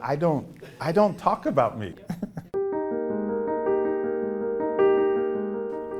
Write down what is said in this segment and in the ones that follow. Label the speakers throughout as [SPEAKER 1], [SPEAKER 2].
[SPEAKER 1] I don't talk about me.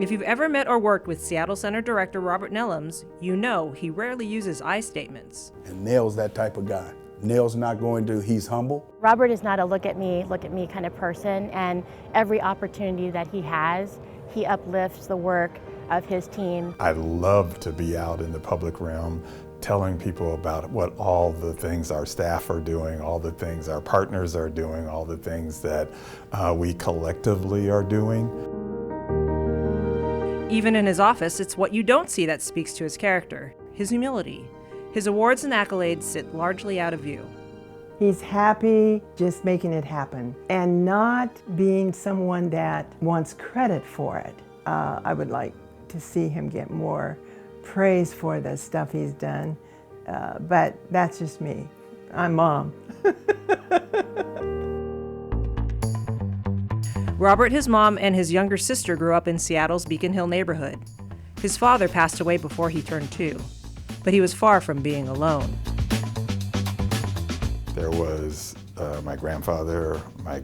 [SPEAKER 2] If you've ever met or worked with Seattle Center Director Robert Nellams, you know he rarely uses I statements.
[SPEAKER 3] And Nell's that type of guy. Nell's not going to, he's humble.
[SPEAKER 4] Robert is not a look at me kind of person, and every opportunity that he has, he uplifts the work of his team.
[SPEAKER 1] I love to be out in the public realm telling people about what all the things our staff are doing, all the things our partners are doing, all the things that we collectively are doing.
[SPEAKER 2] Even in his office, it's what you don't see that speaks to his character, his humility. His awards and accolades sit largely out of view.
[SPEAKER 5] He's happy just making it happen and not being someone that wants credit for it. I would like to see him get more praise for the stuff he's done, but that's just me. I'm Mom.
[SPEAKER 2] Robert, his mom, and his younger sister grew up in Seattle's Beacon Hill neighborhood. His father passed away before he turned 2, but he was far from being alone.
[SPEAKER 1] There was my grandfather, my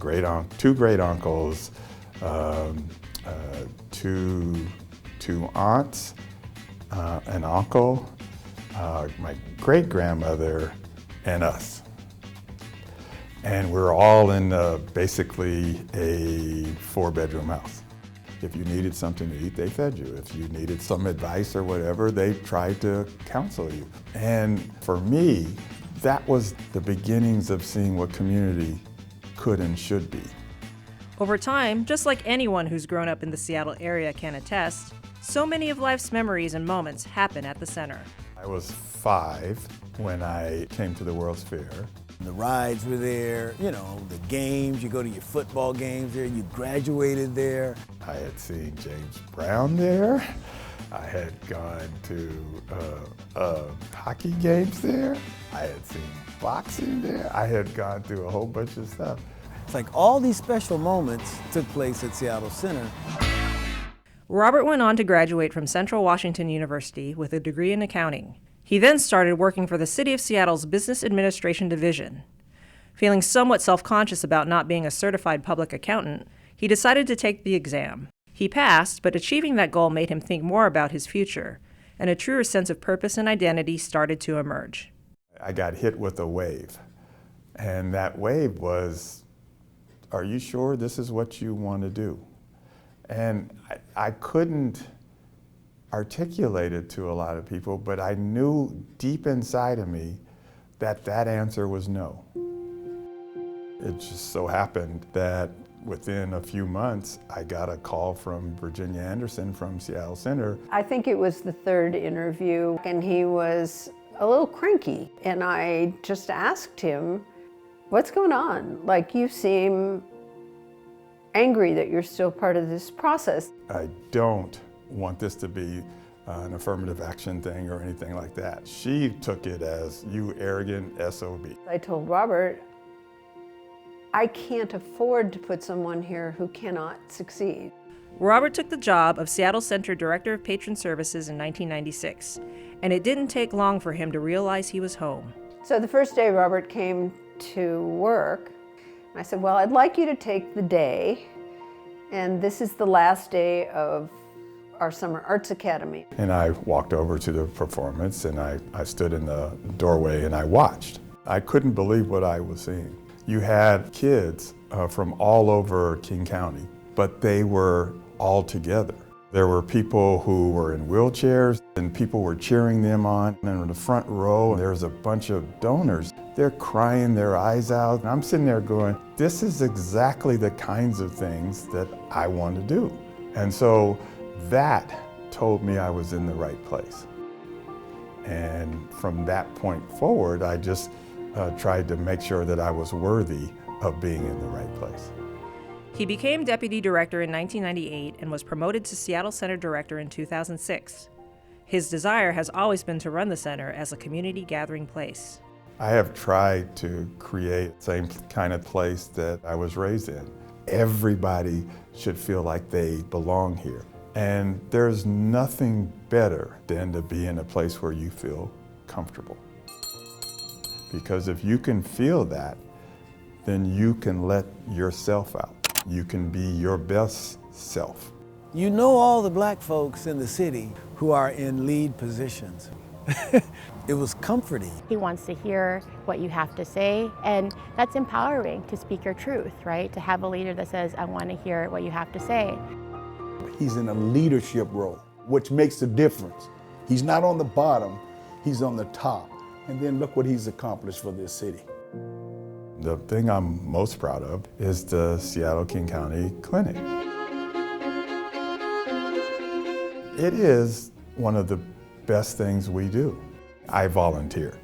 [SPEAKER 1] two great uncles, two aunts, an uncle, my great grandmother, and us. And we're all in basically a 4-bedroom house. If you needed something to eat, they fed you. If you needed some advice or whatever, they tried to counsel you. And for me, that was the beginnings of seeing what community could and should be.
[SPEAKER 2] Over time, just like anyone who's grown up in the Seattle area can attest, so many of life's memories and moments happen at the center.
[SPEAKER 1] I was 5 when I came to the World's Fair.
[SPEAKER 3] The rides were there, you know, the games, you go to your football games there, you graduated there.
[SPEAKER 1] I had seen James Brown there. I had gone to hockey games there. I had seen boxing there. I had gone through a whole bunch of stuff.
[SPEAKER 3] It's like all these special moments took place at Seattle Center.
[SPEAKER 2] Robert went on to graduate from Central Washington University with a degree in accounting. He then started working for the City of Seattle's Business Administration Division. Feeling somewhat self-conscious about not being a certified public accountant, he decided to take the exam. He passed, but achieving that goal made him think more about his future, and a truer sense of purpose and identity started to emerge.
[SPEAKER 1] I got hit with a wave, and that wave was, are you sure this is what you want to do? And I couldn't articulate it to a lot of people, but I knew deep inside of me that that answer was no. It just so happened that within a few months, I got a call from Virginia Anderson from Seattle Center.
[SPEAKER 6] I think it was the 3rd interview, and he was a little cranky. And I just asked him, what's going on? Like, you seem angry that you're still part of this process.
[SPEAKER 1] I don't want this to be an affirmative action thing or anything like that. She took it as, you arrogant SOB.
[SPEAKER 6] I told Robert, I can't afford to put someone here who cannot succeed.
[SPEAKER 2] Robert took the job of Seattle Center Director of Patron Services in 1996, and it didn't take long for him to realize he was home.
[SPEAKER 6] So the first day Robert came to work, I said, well, I'd like you to take the day, and this is the last day of our Summer Arts Academy.
[SPEAKER 1] And I walked over to the performance, and I stood in the doorway and I watched. I couldn't believe what I was seeing. You had kids from all over King County, but they were all together. There were people who were in wheelchairs, and people were cheering them on. And in the front row, there was a bunch of donors. They're crying their eyes out. And I'm sitting there going, this is exactly the kinds of things that I want to do. And so that told me I was in the right place. And from that point forward, I just tried to make sure that I was worthy of being in the right place.
[SPEAKER 2] He became Deputy Director in 1998 and was promoted to Seattle Center Director in 2006. His desire has always been to run the center as a community gathering place.
[SPEAKER 1] I have tried to create the same kind of place that I was raised in. Everybody should feel like they belong here. And there's nothing better than to be in a place where you feel comfortable. Because if you can feel that, then you can let yourself out. You can be your best self.
[SPEAKER 3] You know all the black folks in the city who are in lead positions. It was comforting.
[SPEAKER 4] He wants to hear what you have to say, and that's empowering to speak your truth, right? To have a leader that says, I want to hear what you have to say.
[SPEAKER 7] He's in a leadership role, which makes a difference. He's not on the bottom, he's on the top. And then look what he's accomplished for this city.
[SPEAKER 1] The thing I'm most proud of is the Seattle-King County Clinic. It is one of the best things we do. I volunteered,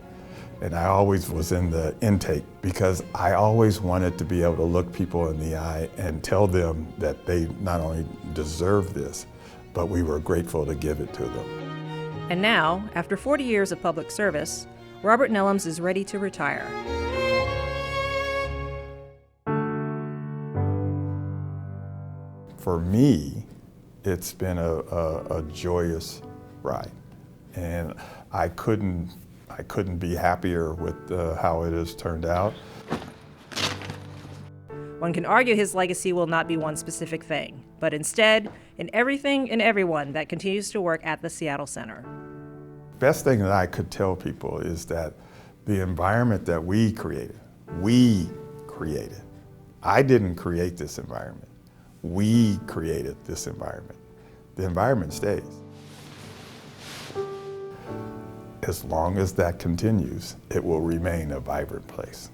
[SPEAKER 1] and I always was in the intake because I always wanted to be able to look people in the eye and tell them that they not only deserve this, but we were grateful to give it to them.
[SPEAKER 2] And now, after 40 years of public service, Robert Nellams is ready to retire.
[SPEAKER 1] For me, it's been a joyous ride, and I couldn't be happier with how it has turned out.
[SPEAKER 2] One can argue his legacy will not be one specific thing, but instead, in everything and everyone that continues to work at the Seattle Center.
[SPEAKER 1] Best thing that I could tell people is that the environment that we created. I didn't create this environment. We created this environment. The environment stays. As long as that continues, it will remain a vibrant place.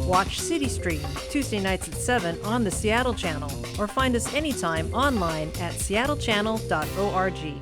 [SPEAKER 2] Watch CityStream Tuesday nights at 7 on the Seattle Channel, or find us anytime online at seattle.gov.